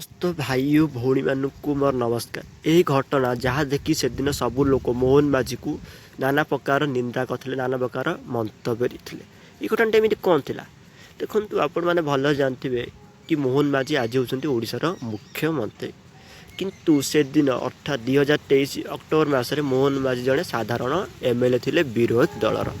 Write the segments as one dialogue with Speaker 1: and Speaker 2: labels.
Speaker 1: समस्त भाई और भौणी मानक मोर नमस्कार। यही घटना जहाँ देखी से दिन सबू लोक मोहन माझी को नाना प्रकार निंदा करते, नाना प्रकार मंतव्य देते। ये घटना एमती कौन थी देखु आपण मैंने भल जानते कि मोहन माझी आज होती ओडिशार मुख्यमंत्री, किंतु से दिन अर्थात 2023 अक्टोबर मसरे मोहन माझी जड़े साधारण एमएलए थे विरोध दलर।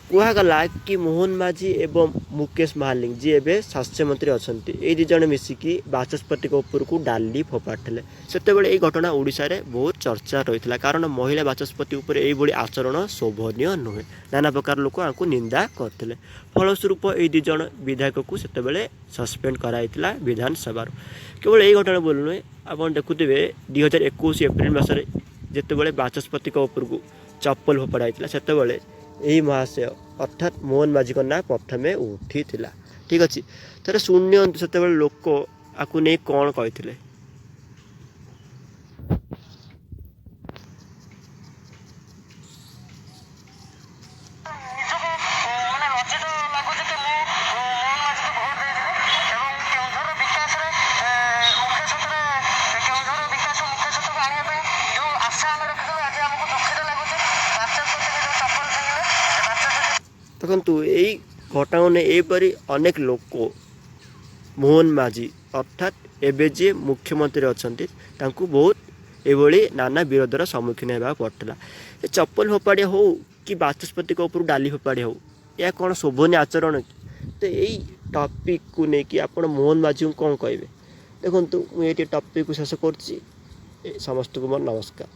Speaker 1: कहगला कि मोहन माझी एवं मुकेश महालिंग जी एवं स्वास्थ्य मंत्री अच्छा ये दुज मिसिकी बाचस्पति उपर को डाली फोपाड़े से ये घटना ओडिशा रे बहुत चर्चा रही है, कारण महिला बाचस्पति उपर ये आचरण शोभनीय नुहे। नाना प्रकार लोक आपको निंदा करते, फलस्वरूप ये दुज विधायक को से सस्पेंड कराइला विधानसभा। केवल यही घटना बोल नुहे, आप देखुवे 2021 एप्रिल मसरे जिते बाचस्पति उपर को चप्पल फोपाड़ा से यही महाशय अर्थात मोहन माझी ना प्रथमे उठी थिला। ठीक अच्छे थे शुण्य से लोक आपको नहीं कौन कही देखु यही घटना ने यहपरी अनेक लोक मोहन माझी अर्थात एवं जी मुख्यमंत्री अच्छा बहुत ये नाना विरोधर सम्मुखीन होगा पड़ता। चप्पल फोपाड़िया हो कि बाचस्पति उपर डाली फोपाड़िया हो, यह कौन शोभनीय आचरण कि? तो यही टॉपिक को लेकिन आप मोहन माझी को कौन कहे देखु मुझे टॉपिक को शेष कर समस्त को मोर नमस्कार।